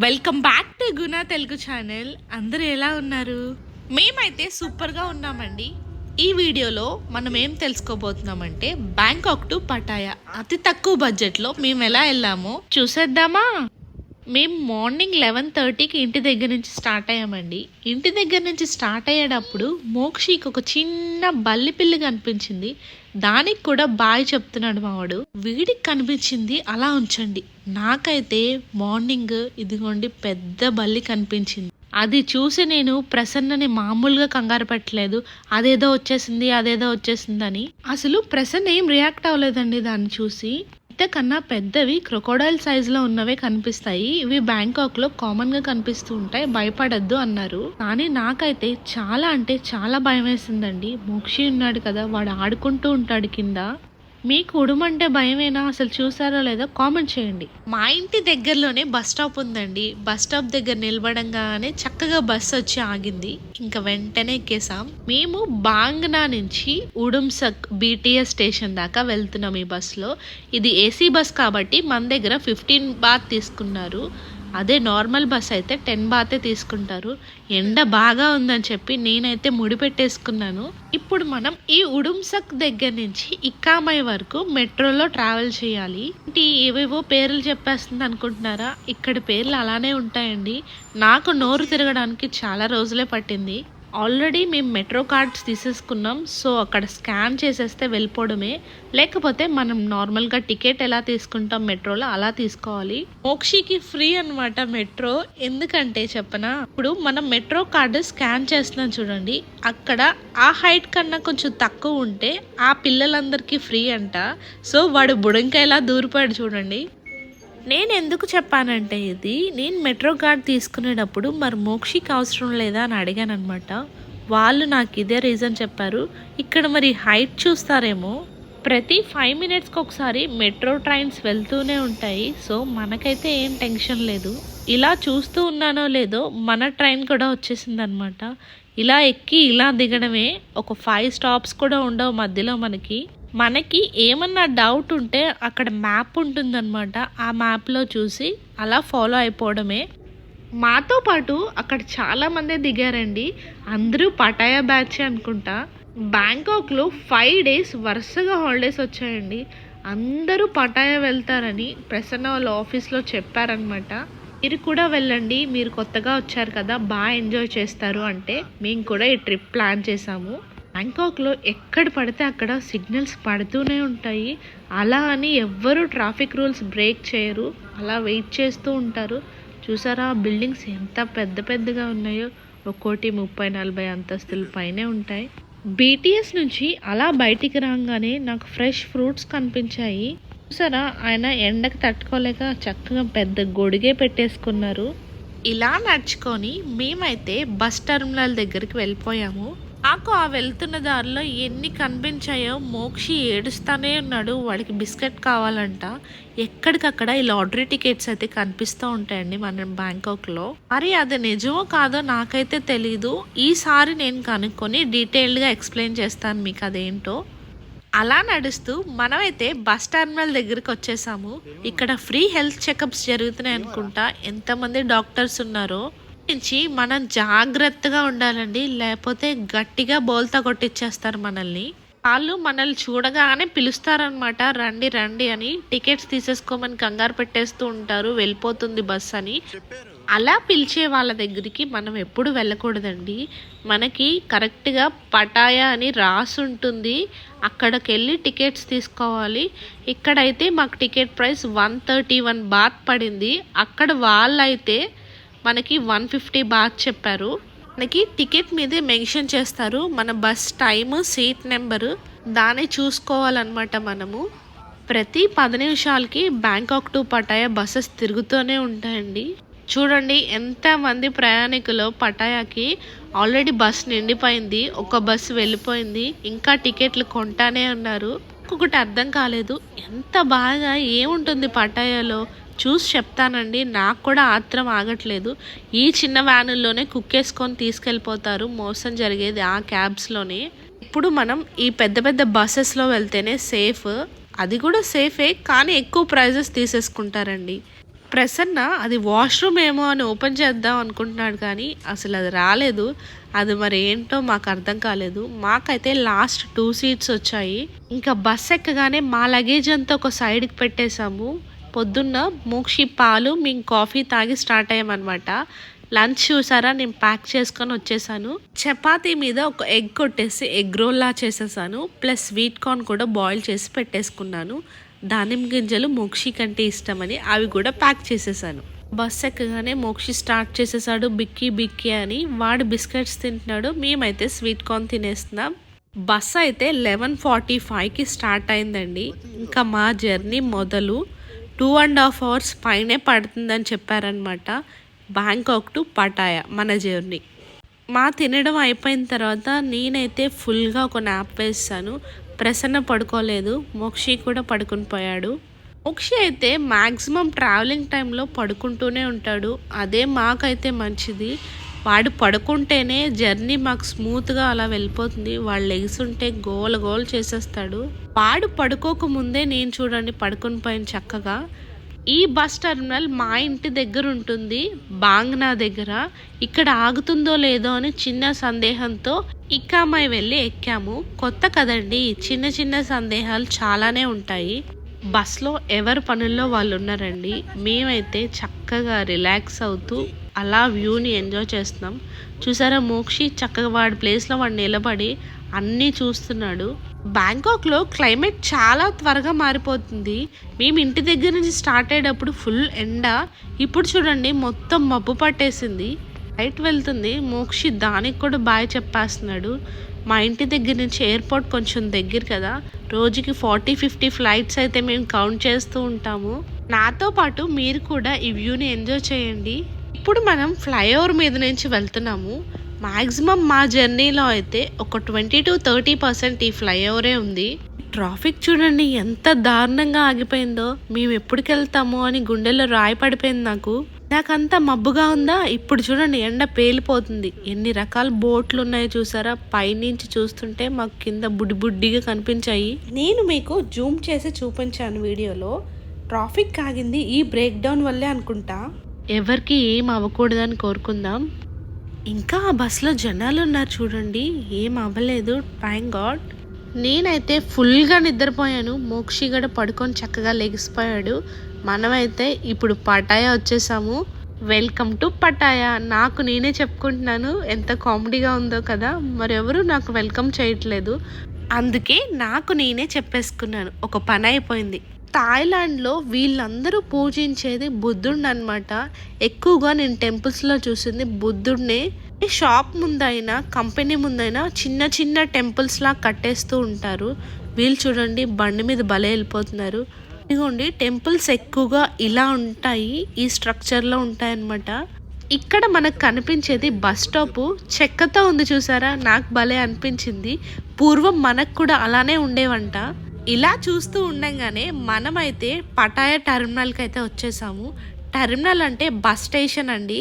Welcome back to Guna Telugu channel. అందరూ ఎలా ఉన్నారు? మేమైతే సూపర్గా ఉన్నామండి. ఈ వీడియోలో మనం ఏం తెలుసుకోబోతున్నామంటే బ్యాంకాక్ టు పటాయా అతి తక్కువ బడ్జెట్లో మేము ఎలా వెళ్ళామో చూసేద్దామా. మేము మార్నింగ్ 11:30కి ఇంటి దగ్గర నుంచి స్టార్ట్ అయ్యామండి. ఇంటి దగ్గర నుంచి స్టార్ట్ అయ్యేటప్పుడు మోక్షికి ఒక చిన్న బల్లి పిల్లి కనిపించింది. దానికి కూడా బాయ్ చెప్తున్నాడు మావాడు. వీడికి కనిపించింది అలా ఉంచండి. నాకైతే మార్నింగ్ ఇదిగోండి పెద్ద బల్లి కనిపించింది. అది చూసి నేను ప్రసన్నని మామూలుగా కంగారు పెట్టలేదు. అదేదో వచ్చేసిందని. అసలు ప్రసన్న ఏం రియాక్ట్ అవ్వలేదండి దాన్ని చూసి. కన్నా పెద్దవి క్రొకోడైల్ సైజులో ఉన్నవే కనిపిస్తాయి. ఇవి బ్యాంకాక్ లో కామన్ గా కనిపిస్తూ ఉంటాయి, భయపడద్దు అన్నారు. కానీ నాకైతే చాలా అంటే చాలా భయం వేసిందండి. మోక్షి ఉన్నాడు కదా, వాడు ఆడుకుంటూ ఉంటాడు కింద. మీకు ఉడుమంటే భయమేనా? అసలు చూసారో లేదో కామెంట్ చేయండి. మా ఇంటి దగ్గరలోనే బస్ స్టాప్ ఉందండి. బస్ స్టాప్ దగ్గర నిలబడంగానే చక్కగా బస్ వచ్చి ఆగింది. ఇంకా వెంటనే ఎక్కేసాం. మేము బాంగ్నా నుంచి ఉడుంసక్ BTS స్టేషన్ దాకా వెళ్తున్నాం ఈ బస్లో. ఇది AC బస్ కాబట్టి మన దగ్గర 15 బాత్ తీసుకున్నారు. అదే నార్మల్ బస్ అయితే 10 బాతే తీసుకుంటారు. ఎండ బాగా ఉందని చెప్పి నేనైతే ముడి పెట్టేసుకున్నాను. ఇప్పుడు మనం ఈ ఉడుంసక్ దగ్గర నుంచి ఇక్కామై వరకు మెట్రోలో ట్రావెల్ చేయాలి. ఏవేవో పేర్లు చెప్పేస్తుంది అనుకుంటున్నారా? ఇక్కడ పేర్లు అలానే ఉంటాయండి. నాకు నోరు తిరగడానికి చాలా రోజులే పట్టింది. ఆల్రెడీ మేము మెట్రో కార్డ్స్ తీసేసుకున్నాం. సో అక్కడ స్కాన్ చేసేస్తే వెళ్ళిపోవడమే. లేకపోతే మనం నార్మల్గా టికెట్ ఎలా తీసుకుంటాం మెట్రోలో అలా తీసుకోవాలి. మోక్షికి ఫ్రీ అనమాట మెట్రో. ఎందుకంటే చెప్పనా, ఇప్పుడు మనం మెట్రో కార్డు స్కాన్ చేస్తున్నాం చూడండి, అక్కడ ఆ హైట్ కన్నా కొంచెం తక్కువ ఉంటే ఆ పిల్లలందరికీ ఫ్రీ అంట. సో వాడు బుడంకాయలా దూరిపోయాడు చూడండి. నేను ఎందుకు చెప్పానంటే ఇది, నేను మెట్రో కార్డ్ తీసుకునేటప్పుడు మరి మోక్షికి అవసరం లేదా అని అడిగాను అనమాట. వాళ్ళు నాకు ఇదే రీజన్ చెప్పారు. ఇక్కడ మరి హైట్ చూస్తారేమో. ప్రతి 5 మినిట్స్కి ఒకసారి మెట్రో ట్రైన్స్ వెళ్తూనే ఉంటాయి. సో మనకైతే ఏం టెన్షన్ లేదు. ఇలా చూస్తూ ఉన్నానో లేదో మన ట్రైన్ కూడా వచ్చేసింది అనమాట. ఇలా ఎక్కి ఇలా దిగడమే. ఒక 5 స్టాప్స్ కూడా ఉండవు మధ్యలో. మనకి ఏమన్నా డౌట్ ఉంటే అక్కడ మ్యాప్ ఉంటుందన్నమాట. ఆ మ్యాప్లో చూసి అలా ఫాలో అయిపోవడమే. మాతో పాటు అక్కడ చాలామంది దిగారండి. అందరూ పటాయా బ్యాచ్ అనుకుంటా. బ్యాంకాక్లో 5 డేస్ వరుసగా హాలిడేస్ వచ్చాయండి. అందరూ పటాయా వెళ్తారని ప్రసన్న వాళ్ళ ఆఫీస్లో చెప్పారనమాట. మీరు కూడా వెళ్ళండి, మీరు కొత్తగా వచ్చారు కదా, బాగా ఎంజాయ్ చేస్తారు అంటే మేము కూడా ఈ ట్రిప్ ప్లాన్ చేసాము. బ్యాంకాక్లో ఎక్కడ పడితే అక్కడ సిగ్నల్స్ పడుతూనే ఉంటాయి. అలా అని ఎవ్వరూ ట్రాఫిక్ రూల్స్ బ్రేక్ చేయరు. అలా వెయిట్ చేస్తూ ఉంటారు. చూసారా బిల్డింగ్స్ ఎంత పెద్ద పెద్దగా ఉన్నాయో. ఒక్కోటి 30-40 అంతస్తుల పైనే ఉంటాయి. BTS నుంచి అలా బయటికి రాగానే నాకు ఫ్రెష్ ఫ్రూట్స్ కనిపించాయి. చూసారా, ఆయన ఎండకు తట్టుకోలేక చక్కగా పెద్ద గొడిగే పెట్టేసుకున్నారు. ఇలా నడుచుకొని మేమైతే బస్ టెర్మినల్ దగ్గరికి వెళ్ళిపోయాము. నాకు ఆ వెళ్తున్న దారిలో ఎన్ని కనిపించాయో. మోక్షి ఏడుస్తానే ఉన్నాడు, వాడికి బిస్కెట్ కావాలంట. ఎక్కడికక్కడ ఈ లాటరీ టికెట్స్ అయితే కనిపిస్తూ ఉంటాయండి మన బ్యాంకాక్లో. మరి అది నిజమో కాదో నాకైతే తెలీదు. ఈసారి నేను కనుక్కొని డీటెయిల్డ్గా ఎక్స్ప్లెయిన్ చేస్తాను మీకు అదేంటో. అలా నడుస్తూ మనమైతే బస్ టెర్మినల్ దగ్గరికి వచ్చేసాము. ఇక్కడ ఫ్రీ హెల్త్ చెకప్స్ జరుగుతున్నాయి అనుకుంటా. ఎంతమంది డాక్టర్స్ ఉన్నారో. నుంచి మనం జాగ్రత్తగా ఉండాలండి, లేకపోతే గట్టిగా బోల్తా కొట్టిచ్చేస్తారు మనల్ని. వాళ్ళు మనల్ని చూడగానే పిలుస్తారనమాట, రండి రండి అని. టికెట్స్ తీసేసుకోమని కంగారు పెట్టేస్తూ ఉంటారు, వెళ్ళిపోతుంది బస్ అని. అలా పిలిచే వాళ్ళ దగ్గరికి మనం ఎప్పుడు వెళ్ళకూడదండి. మనకి కరెక్ట్గా పటాయా అని రాసి ఉంటుంది, అక్కడికి వెళ్ళి టికెట్స్ తీసుకోవాలి. ఇక్కడైతే మాకు టికెట్ ప్రైస్ 131 బాత్ పడింది. అక్కడ వాళ్ళైతే మనకి 150 బాత్ చెప్పారు. మనకి టికెట్ మీదే మెన్షన్ చేస్తారు మన బస్ టైము, సీట్ నెంబరు. దాన్ని చూసుకోవాలన్నమాట మనము. ప్రతి 10 నిమిషాలకి బ్యాంకాక్ టు పటాయా బస్సెస్ తిరుగుతూనే ఉంటాయండి. చూడండి ఎంతమంది ప్రయాణికులు. పటాయాకి ఆల్రెడీ బస్ నిండిపోయింది, ఒక బస్సు వెళ్ళిపోయింది, ఇంకా టికెట్లు కొంటానే ఉన్నారు. ఒకటి అర్థం కాలేదు, ఎంత బాగా ఏముంటుంది పటాయాలో చూసి చెప్తానండి. నాకు కూడా ఆత్రం ఆగట్లేదు. ఈ చిన్న వ్యానుల్లోనే కుక్కేసుకొని తీసుకెళ్ళిపోతారు. మోసం జరిగేది ఆ క్యాబ్స్లోనే. ఇప్పుడు మనం ఈ పెద్ద పెద్ద బస్సెస్లో వెళ్తేనే సేఫ్. అది కూడా సేఫే, కానీ ఎక్కువ ప్రైజెస్ తీసేసుకుంటారండి. ప్రసన్న అది వాష్రూమ్ ఏమో అని ఓపెన్ చేద్దాం అనుకుంటున్నాడు కానీ అసలు అది రాలేదు. అది మరి ఏంటో మాకు అర్థం కాలేదు. మాకైతే లాస్ట్ 2 సీట్స్ వచ్చాయి. ఇంకా బస్ ఎక్కగానే మా లగేజ్ అంతా ఒక సైడ్కి పెట్టేశాము. పొద్దున్న మోక్షి పాలు మేము కాఫీ తాగి స్టార్ట్ అయ్యామన్నమాట. లంచ్ చూసారా, నేను ప్యాక్ చేసుకొని వచ్చేసాను. చపాతీ మీద ఒక ఎగ్ కొట్టేసి ఎగ్ రోల్లా చేసేసాను. ప్లస్ స్వీట్ కార్న్ కూడా బాయిల్ చేసి పెట్టేసుకున్నాను. దానిమ్మ గింజలు మోక్షి కంటే ఇష్టమని అవి కూడా ప్యాక్ చేసేసాను. బస్ ఎక్కగానే మోక్షి స్టార్ట్ చేసేసాడు బిక్కీ బిక్కీ అని. వాడు బిస్కెట్స్ తింటున్నాడు, మేమైతే స్వీట్ కార్న్ తినేస్తున్నాం. బస్ అయితే 11:45కి స్టార్ట్ అయిందండి. ఇంకా మా జర్నీ మొదలు 2.5 hours పైనే పడుతుందని చెప్పారనమాట. బ్యాంకాక్ టు పటాయా మన జర్నీ. మా తినడం అయిపోయిన తర్వాత నేనైతే ఫుల్గా ఒక నాప్ వేస్తాను. ప్రసన్న పడుకోలేదు, మోక్షి కూడా పడుకుని పోయాడు. మోక్షి అయితే మ్యాక్సిమం ట్రావెలింగ్ టైంలో పడుకుంటూనే ఉంటాడు. అదే మాకైతే మంచిది. వాడు పడుకుంటేనే జర్నీ మాకు స్మూత్గా అలా వెళ్ళిపోతుంది. వాడు లెగిసుంటే గోల గోల చేసేస్తాడు. వాడు పడుకోకముందే నేను చూడండి పడుకుని పోయిన చక్కగా. ఈ బస్ టెర్మినల్ మా ఇంటి దగ్గర ఉంటుంది, బాంగ్నా దగ్గర. ఇక్కడ ఆగుతుందో లేదో అని చిన్న సందేహంతో ఇక్కామై వెళ్ళి ఎక్కాము. కొత్త కదండి, చిన్న చిన్న సందేహాలు చాలానే ఉంటాయి. బస్లో ఎవరి పనుల్లో వాళ్ళు ఉన్నారండి. మేమైతే చక్కగా రిలాక్స్ అవుతూ అలా వ్యూని ఎంజాయ్ చేస్తున్నాం. చూసారా, మోక్షి చక్కగా వాడి ప్లేస్లో వాడు నిలబడి అన్నీ చూస్తున్నాడు. బ్యాంకాక్లో క్లైమేట్ చాలా త్వరగా మారిపోతుంది. మేము ఇంటి దగ్గర నుంచి స్టార్ట్ అయ్యేటప్పుడు ఫుల్ ఎండ, ఇప్పుడు చూడండి మొత్తం మబ్బు పట్టేసింది. లైట్ వెళ్తుంది. మోక్షి దానికి కూడా బాయ్ చెప్పేస్తున్నాడు. మా ఇంటి దగ్గర నుంచి ఎయిర్పోర్ట్ కొంచెం దగ్గర కదా, రోజుకి 40-50 ఫ్లైట్స్ అయితే మేము కౌంట్ చేస్తూ ఉంటాము. నాతో పాటు మీరు కూడా ఈ వ్యూని ఎంజాయ్ చేయండి. ఇప్పుడు మనం ఫ్లైఓవర్ మీద నుంచి వెళ్తున్నాము. మ్యాక్సిమం మా జర్నీలో అయితే ఒక 20-30% ఈ ఫ్లైఓవరే ఉంది. ట్రాఫిక్ చూడండి ఎంత దారుణంగా ఆగిపోయిందో. మేము ఎప్పటికి వెళ్తామో అని గుండెల్లో రాయి పడిపోయింది నాకు. నాకంతా మబ్బుగా ఉందా, ఇప్పుడు చూడండి ఎండ పేలిపోతుంది. ఎన్ని రకాల బోట్లు ఉన్నాయో చూసారా, పైనుంచి చూస్తుంటే మాకు కింద బుడ్డి బుడ్డిగా కనిపించాయి. నేను మీకు జూమ్ చేసి చూపించాను వీడియోలో. ట్రాఫిక్ ఆగింది ఈ బ్రేక్ డౌన్ వల్లే అనుకుంటా. ఎవరికి ఏం అవ్వకూడదని కోరుకుందాం. ఇంకా ఆ బస్సులో జనాలు ఉన్నారు చూడండి, ఏం అవ్వలేదు, థ్యాంక్ గాడ్. నేనైతే ఫుల్గా నిద్రపోయాను. మోక్షి కూడా పడుకొని చక్కగా లెగిసిపోయాడు. మనమైతే ఇప్పుడు పటాయా వచ్చేసాము. Welcome to Pattaya. నాకు నేనే చెప్పుకుంటున్నాను, ఎంత కామెడీగా ఉందో కదా. మరెవరు నాకు వెల్కమ్ చేయట్లేదు, అందుకే నాకు నేనే చెప్పేసుకున్నాను. ఒక పని అయిపోయింది. థాయిలాండ్లో వీళ్ళందరూ పూజించేది బుద్ధుడిని అనమాట. ఎక్కువగా నేను టెంపుల్స్లో చూసింది బుద్ధుడినే. షాప్ ముందైనా కంపెనీ ముందైనా చిన్న చిన్న టెంపుల్స్లా కట్టేస్తూ ఉంటారు. వీళ్ళు చూడండి బండి మీద భలే వెళ్ళిపోతున్నారు. ఇదిగోండి టెంపుల్స్ ఎక్కువగా ఇలా ఉంటాయి, ఈ స్ట్రక్చర్లో ఉంటాయన్నమాట. ఇక్కడ మనకు కనిపించేది బస్ స్టాప్ చెక్కతో ఉంది చూసారా, నాకు భలే అనిపించింది. పూర్వం మనకు కూడా అలానే ఉండేవంట. ఇలా చూస్తూ ఉండగానే మనమైతే పటాయా టెర్మినల్కి అయితే వచ్చేసాము. టెర్మినల్ అంటే బస్ స్టేషన్ అండి.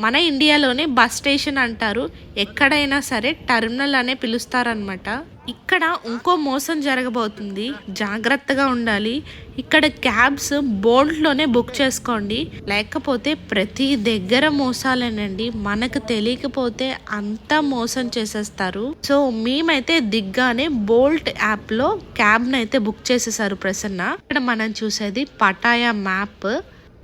మన ఇండియాలోనే బస్ స్టేషన్ అంటారు, ఎక్కడైనా సరే టెర్మినల్ అనే పిలుస్తారనమాట. ఇక్కడ ఇంకో మోసం జరగబోతుంది, జాగ్రత్తగా ఉండాలి. ఇక్కడ క్యాబ్స్ బోర్డులోనే బుక్ చేసుకోండి, లేకపోతే ప్రతి దగ్గర మోసాలేనండి. మనకు తెలియకపోతే అంతా మోసం చేసేస్తారు. సో మేమైతే దిగ్గానే బోల్ట్ యాప్లో క్యాబ్ని అయితే బుక్ చేసేసారు ప్రసన్న. ఇక్కడ మనం చూసేది పటాయా మ్యాప్.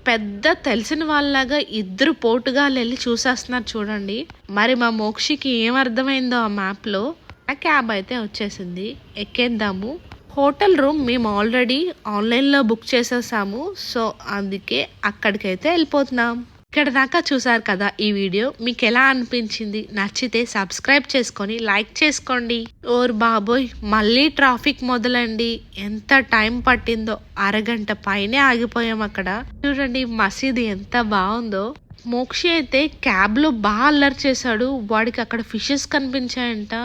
పెద్ద తెలిసిన వాళ్ళలాగా ఇద్దరు పోటుగాళ్ళు వెళ్ళి చూసేస్తున్నారు చూడండి. మరి మా మోక్షికి ఏం అర్థమైందో ఆ మ్యాప్లో. ఆ క్యాబ్ అయితే వచ్చేసింది, ఎక్కేద్దాము. హోటల్ రూమ్ మేము ఆల్రెడీ ఆన్లైన్లో బుక్ చేసేసాము, సో అందుకే అక్కడికైతే వెళ్ళిపోతున్నాం. ఇక్కడ దాకా చూసారు కదా ఈ వీడియో, మీకు ఎలా అనిపించింది? నచ్చితే సబ్స్క్రైబ్ చేసుకొని లైక్ చేసుకోండి. ఓర్ బాబోయ్, మళ్ళీ ట్రాఫిక్ మొదలండి. ఎంత టైం పట్టిందో, అరగంట పైనే ఆగిపోయాం అక్కడ. చూడండి మసీదు ఎంత బాగుందో. మోక్షి అయితే క్యాబ్లో బాగా అల్లరి చేశాడు. వాడికి అక్కడ ఫిషెస్ కనిపించాయంట.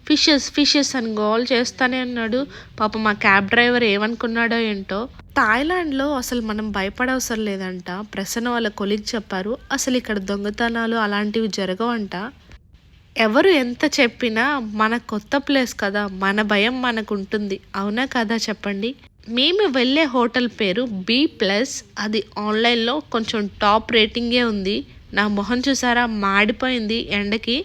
ఫిషెస్ అని గోల్ చేస్తానే అన్నాడు. పాప మా క్యాబ్ డ్రైవర్ ఏమనుకున్నాడో ఏంటో. థాయిలాండ్లో అసలు మనం భయపడవసరం లేదంట. ప్రసన్న వాళ్ళ కొలీగ్ చెప్పారు, అసలు ఇక్కడ దొంగతనాలు అలాంటివి జరగవంట. ఎవరు ఎంత చెప్పినా మన కొత్త ప్లేస్ కదా, మన భయం మనకు ఉంటుంది. అవునా కదా చెప్పండి. మేము వెళ్ళే హోటల్ పేరు B+. అది ఆన్లైన్లో కొంచెం టాప్ రేటింగే ఉంది. నా మొహం చూసారా మాడిపోయింది ఎండకి.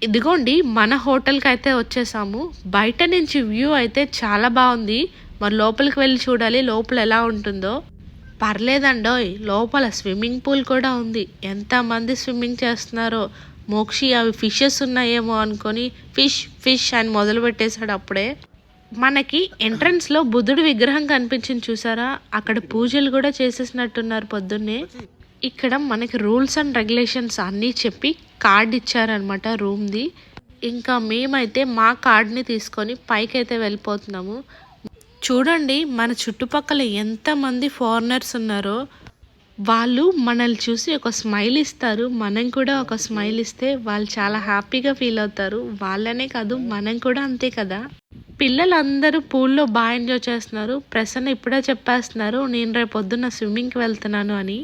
ఇదిగోండి మన హోటల్కి అయితే వచ్చేసాము. బయట నుంచి వ్యూ అయితే చాలా బాగుంది. మరి లోపలికి వెళ్ళి చూడాలి లోపల ఎలా ఉంటుందో. పర్లేదండోయ్, లోపల స్విమ్మింగ్ పూల్ కూడా ఉంది. ఎంతమంది స్విమ్మింగ్ చేస్తున్నారో. మోక్షి అవి ఫిషెస్ ఉన్నాయేమో అనుకొని ఫిష్ ఫిష్ అని మొదలు పెట్టేశాడు అప్పుడే. మనకి ఎంట్రన్స్లో బుద్ధుడి విగ్రహం కనిపించింది చూసారా, అక్కడ పూజలు కూడా చేసేసినట్టున్నారు పొద్దున్నే. ఇక్కడ మనకి రూల్స్ అండ్ రెగ్యులేషన్స్ అన్నీ చెప్పి కార్డ్ ఇచ్చారనమాట రూమ్ది. ఇంకా మేమైతే మా కార్డ్ని తీసుకొని పైకి అయితే వెళ్ళిపోతున్నాము. చూడండి మన చుట్టుపక్కల ఎంతమంది ఫారినర్స్ ఉన్నారో. వాళ్ళు మనల్ని చూసి ఒక స్మైల్ ఇస్తారు. మనం కూడా ఒక స్మైల్ ఇస్తే వాళ్ళు చాలా హ్యాపీగా ఫీల్ అవుతారు. వాళ్ళనే కాదు మనం కూడా అంతే కదా. పిల్లలందరూ పూల్లో బాగా ఎంజాయ్ చేస్తున్నారు. ప్రసన్న ఇప్పుడే చెప్పేస్తున్నారు నేను రేపు పొద్దున్న స్విమ్మింగ్కి వెళ్తున్నాను అని.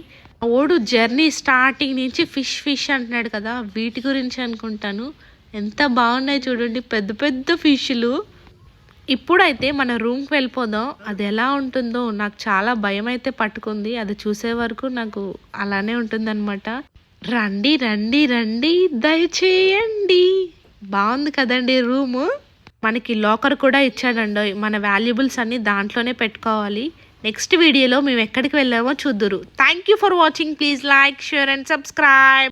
ఓడు జర్నీ స్టార్టింగ్ నుంచి ఫిష్ ఫిష్ అంటున్నాడు కదా, వీటి గురించి అనుకుంటాను. ఎంత బాగున్నాయి చూడండి పెద్ద పెద్ద ఫిష్లు. ఇప్పుడైతే మన రూమ్కి వెళ్ళిపోదాం. అది ఎలా ఉంటుందో నాకు చాలా భయం అయితే పట్టుకుంది. అది చూసే వరకు నాకు అలానే ఉంటుందన్నమాట. రండి రండి రండి దయచేయండి. బాగుంది కదండి రూము. మనకి లాకర్ కూడా ఇచ్చాడండి. మన వాల్యుబుల్స్ అన్నీ దాంట్లోనే పెట్టుకోవాలి. నెక్స్ట్ వీడియోలో మేము ఎక్కడికి వెళ్ళామో చూద్దురు. Thank you for watching. Please like, share and subscribe.